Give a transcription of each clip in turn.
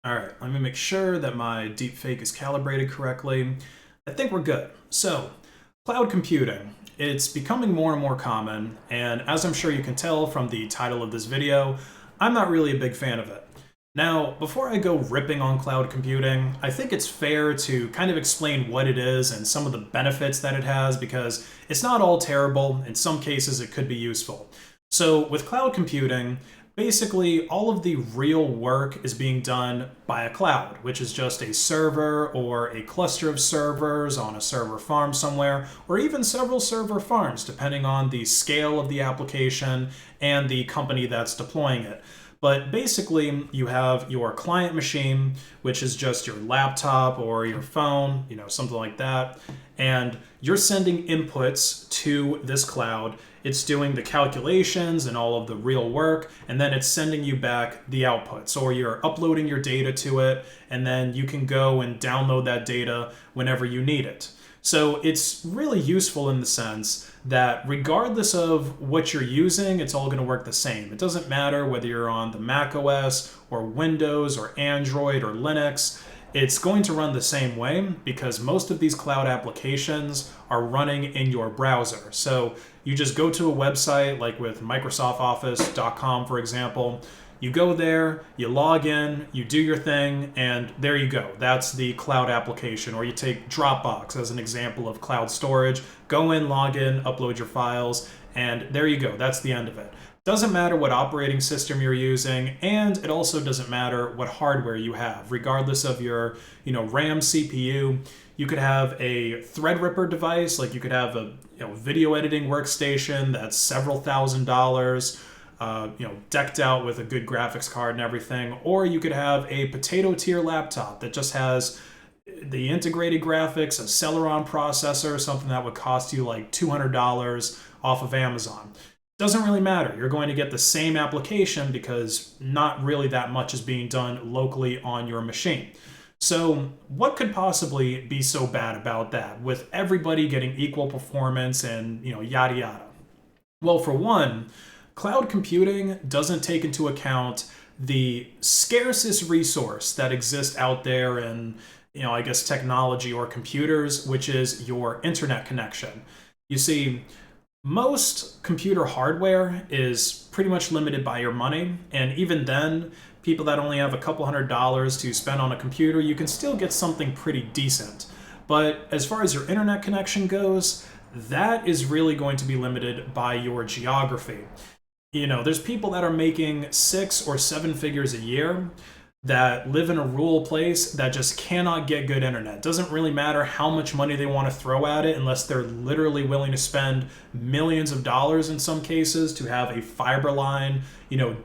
All right, let me make sure that my deepfake is calibrated correctly. I think we're good. So, cloud computing. It's becoming more and more common, and as I'm sure you can tell from the title of this video, I'm not really a big fan of it. Now, before I go ripping on cloud computing, I think it's fair to kind of explain what it is and some of the benefits that it has because it's not all terrible. In some cases, it could be useful. So, with cloud computing, basically all of the real work is being done by a cloud, which is just a server or a cluster of servers on a server farm somewhere, or even several server farms, depending on the scale of the application and the company that's deploying it. But basically, you have your client machine, which is just your laptop or your phone, something like that. And you're sending inputs to this cloud. It's doing the calculations and all of the real work, and then it's sending you back the outputs, or you're uploading your data to it, and then you can go and download that data whenever you need it. So it's really useful in the sense that regardless of what you're using, it's all going to work the same. It doesn't matter whether you're on the Mac OS or Windows or Android or Linux. It's going to run the same way because most of these cloud applications are running in your browser. So you just go to a website like with MicrosoftOffice.com, for example. You go there, you log in, you do your thing, and there you go. That's the cloud application. Or you take Dropbox as an example of cloud storage. Go in, log in, upload your files, and there you go. That's the end of it. Doesn't matter what operating system you're using, and it also doesn't matter what hardware you have. Regardless of your, RAM, CPU, you could have a Threadripper device, like you could have a video editing workstation that's several $1,000s. Decked out with a good graphics card and everything, or you could have a potato tier laptop that just has the integrated graphics, a Celeron processor, something that would cost you like $200 off of Amazon. Doesn't really matter. You're going to get the same application because not really that much is being done locally on your machine. So what could possibly be so bad about that with everybody getting equal performance and, yada yada? Well, for one, cloud computing doesn't take into account the scarcest resource that exists out there in, I guess technology or computers, which is your internet connection. You see, most computer hardware is pretty much limited by your money, and even then, people that only have a couple $100s to spend on a computer, you can still get something pretty decent. But as far as your internet connection goes, that is really going to be limited by your geography. There's people that are making 6 or 7 figures a year that live in a rural place that just cannot get good internet. Doesn't really matter how much money they want to throw at it unless they're literally willing to spend millions of dollars in some cases to have a fiber line,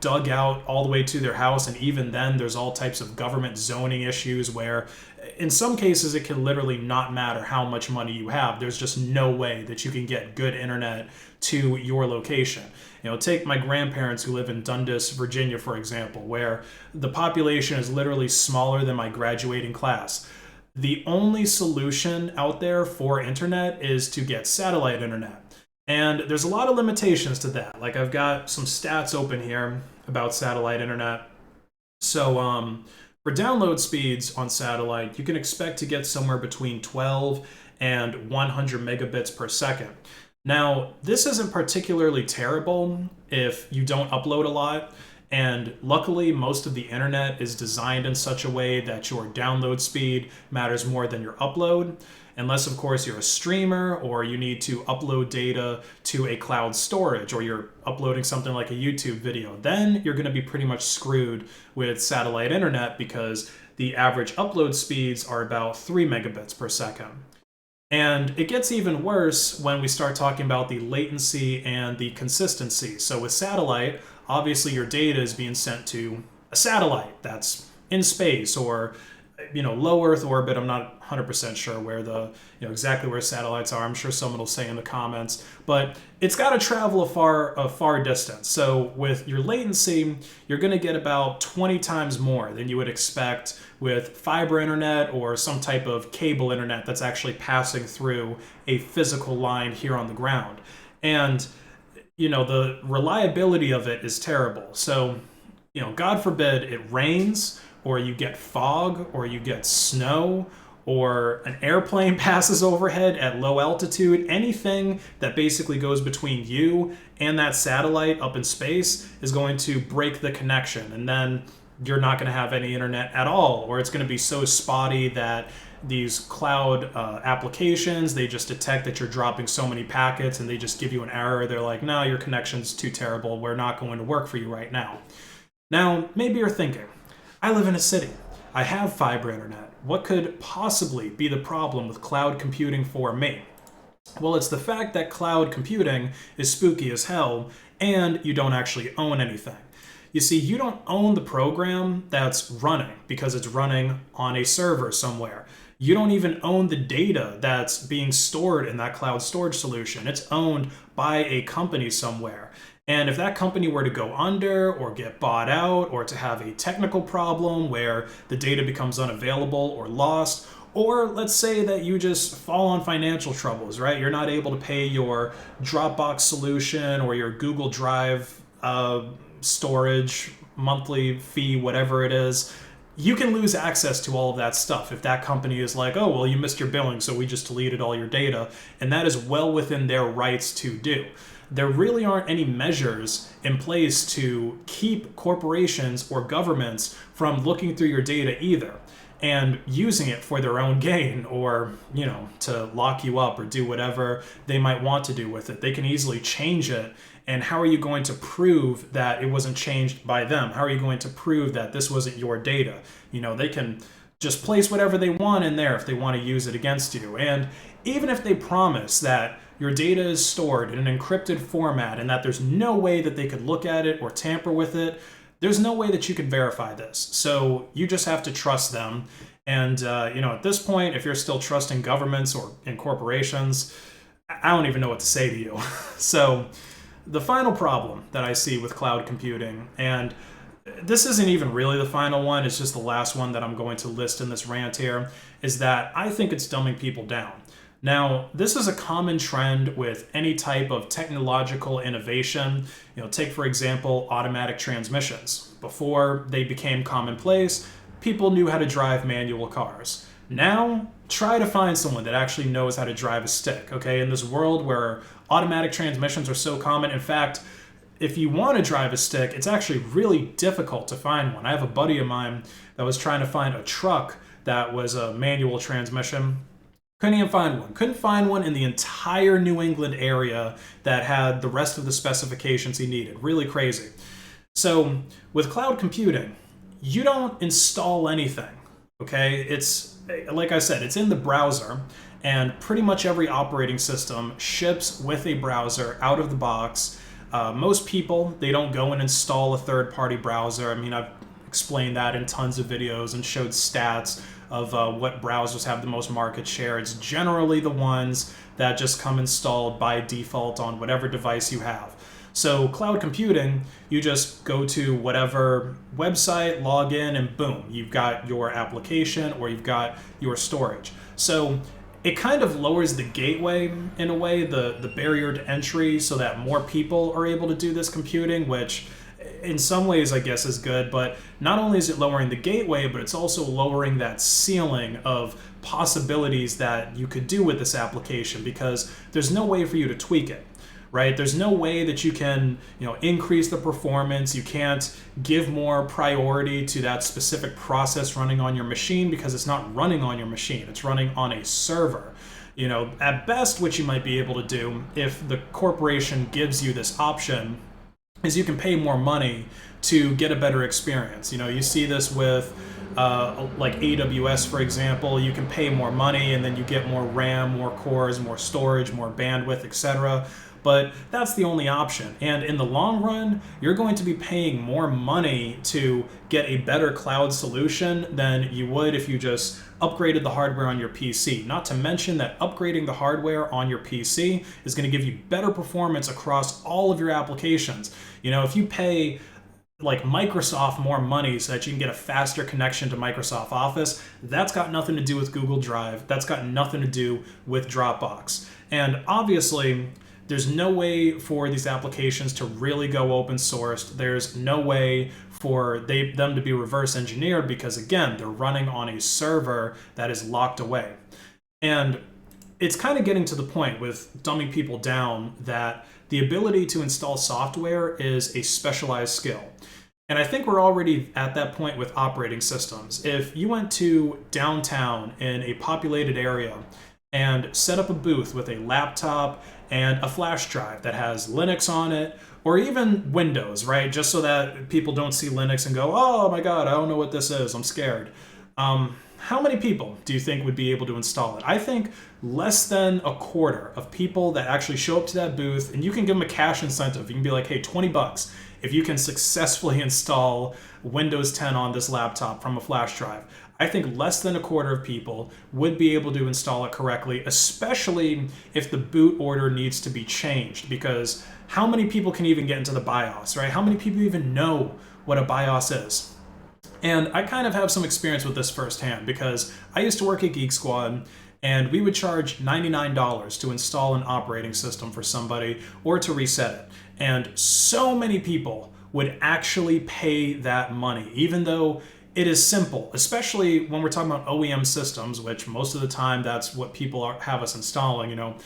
dug out all the way to their house. And even then, there's all types of government zoning issues where in some cases it can literally not matter how much money you have. There's just no way that you can get good internet to your location. Take my grandparents who live in Dundas, Virginia, for example, where the population is literally smaller than my graduating class. The only solution out there for internet is to get satellite internet. And there's a lot of limitations to that. Like I've got some stats open here about satellite internet. So for download speeds on satellite, you can expect to get somewhere between 12 and 100 megabits per second. Now, this isn't particularly terrible if you don't upload a lot, and luckily most of the internet is designed in such a way that your download speed matters more than your upload, unless of course you're a streamer or you need to upload data to a cloud storage or you're uploading something like a YouTube video. Then you're going to be pretty much screwed with satellite internet because the average upload speeds are about 3 megabits per second. And it gets even worse when we start talking about the latency and the consistency. So with satellite, obviously your data is being sent to a satellite that's in space or low Earth orbit. I'm not 100% sure where exactly where satellites are. I'm sure someone will say in the comments, but it's got to travel a far distance. So with your latency, you're going to get about 20 times more than you would expect with fiber internet or some type of cable internet that's actually passing through a physical line here on the ground. And the reliability of it is terrible. So God forbid it rains or you get fog, or you get snow, or an airplane passes overhead at low altitude, anything that basically goes between you and that satellite up in space is going to break the connection. And then you're not going to have any internet at all, or it's going to be so spotty that these cloud applications, they just detect that you're dropping so many packets and they just give you an error. They're like, no, your connection's too terrible. We're not going to work for you right now. Now, maybe you're thinking, I live in a city. I have fiber internet. What could possibly be the problem with cloud computing for me? Well, it's the fact that cloud computing is spooky as hell and you don't actually own anything. You see, you don't own the program that's running because it's running on a server somewhere. You don't even own the data that's being stored in that cloud storage solution. It's owned by a company somewhere. And if that company were to go under or get bought out or to have a technical problem where the data becomes unavailable or lost, or let's say that you just fall on financial troubles, right? You're not able to pay your Dropbox solution or your Google Drive storage monthly fee, whatever it is, you can lose access to all of that stuff if that company is like, oh, well, you missed your billing, so we just deleted all your data. And that is well within their rights to do. There really aren't any measures in place to keep corporations or governments from looking through your data either and using it for their own gain, or, to lock you up or do whatever they might want to do with it. They can easily change it. And how are you going to prove that it wasn't changed by them? How are you going to prove that this wasn't your data? They can just place whatever they want in there if they want to use it against you. And even if they promise that your data is stored in an encrypted format and that there's no way that they could look at it or tamper with it, there's no way that you could verify this. So you just have to trust them. And, at this point, if you're still trusting governments or in corporations, I don't even know what to say to you. So the final problem that I see with cloud computing, and this isn't even really the final one, it's just the last one that I'm going to list in this rant here, is that I think it's dumbing people down. Now, this is a common trend with any type of technological innovation. Take, for example, automatic transmissions. Before they became commonplace, people knew how to drive manual cars. Now, try to find someone that actually knows how to drive a stick, okay? In this world where automatic transmissions are so common, in fact, if you want to drive a stick, it's actually really difficult to find one. I have a buddy of mine that was trying to find a truck that was a manual transmission. Couldn't even find one. Couldn't find one in the entire New England area that had the rest of the specifications he needed. Really crazy. So with cloud computing, you don't install anything, okay? It's, like I said, it's in the browser, and pretty much every operating system ships with a browser out of the box. Most people, they don't go and install a third-party browser. I mean, I've explained that in tons of videos and showed stats of what browsers have the most market share. It's generally the ones that just come installed by default on whatever device you have. So cloud computing, you just go to whatever website, log in, and boom, you've got your application or you've got your storage. So it kind of lowers the gateway in a way, the barrier to entry, so that more people are able to do this computing, which in some ways I guess is good, but not only is it lowering the gateway, but it's also lowering that ceiling of possibilities that you could do with this application, because there's no way for you to tweak it. Right? There's no way that you can, increase the performance. You can't give more priority to that specific process running on your machine because it's not running on your machine. It's running on a server. At best, what you might be able to do if the corporation gives you this option is you can pay more money to get a better experience. You see this with like AWS, for example. You can pay more money and then you get more RAM, more cores, more storage, more bandwidth, etc. But that's the only option. And in the long run, you're going to be paying more money to get a better cloud solution than you would if you just upgraded the hardware on your PC. Not to mention that upgrading the hardware on your PC is going to give you better performance across all of your applications. If you pay like Microsoft more money so that you can get a faster connection to Microsoft Office, that's got nothing to do with Google Drive. That's got nothing to do with Dropbox. And obviously, there's no way for these applications to really go open sourced. There's no way for them to be reverse engineered because, again, they're running on a server that is locked away. And it's kind of getting to the point with dumbing people down that the ability to install software is a specialized skill. And I think we're already at that point with operating systems. If you went to downtown in a populated area and set up a booth with a laptop and a flash drive that has Linux on it, or even Windows, right? Just so that people don't see Linux and go, oh my God, I don't know what this is, I'm scared. How many people do you think would be able to install it? I think less than a quarter of people that actually show up to that booth, and you can give them a cash incentive. You can be like, hey, 20 bucks if you can successfully install Windows 10 on this laptop from a flash drive. I think less than a quarter of people would be able to install it correctly, especially if the boot order needs to be changed, because how many people can even get into the BIOS, right? How many people even know what a BIOS is? And I kind of have some experience with this firsthand because I used to work at Geek Squad and we would charge $99 to install an operating system for somebody or to reset it. And so many people would actually pay that money, even though it is simple, especially when we're talking about OEM systems, which most of the time that's what people have us installing. You know,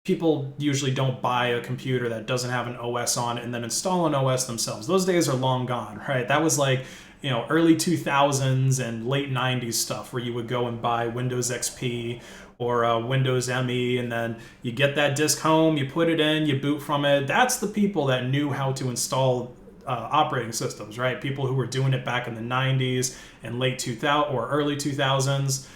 people usually don't buy a computer that doesn't have an OS on it and then install an OS themselves. Those days are long gone, right? That was like, you know, early 2000s and late 90s stuff where you would go and buy Windows XP or Windows ME, and then you get that disk home, you put it in, you boot from it. That's the people that knew how to install operating systems, right? People who were doing it back in the 90s and late 2000 or early 2000s.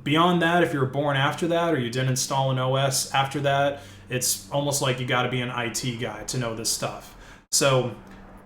Beyond that, if you were born after that or you didn't install an OS after that, it's almost like you got to be an IT guy to know this stuff. So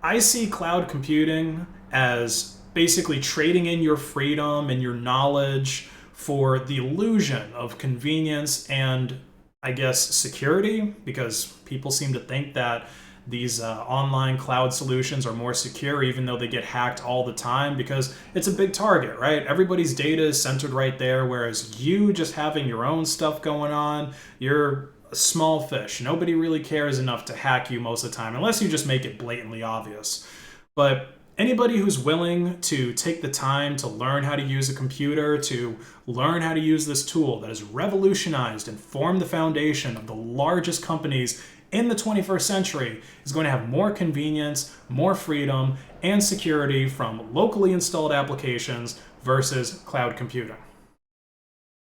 I see cloud computing as basically trading in your freedom and your knowledge for the illusion of convenience and, I guess, security, because people seem to think that these online cloud solutions are more secure, even though they get hacked all the time, because it's a big target, right? Everybody's data is centered right there, whereas you just having your own stuff going on, you're a small fish. Nobody really cares enough to hack you most of the time, unless you just make it blatantly obvious. But anybody who's willing to take the time to learn how to use a computer, to learn how to use this tool that has revolutionized and formed the foundation of the largest companies in the 21st century, is going to have more convenience, more freedom, and security from locally installed applications versus cloud computing.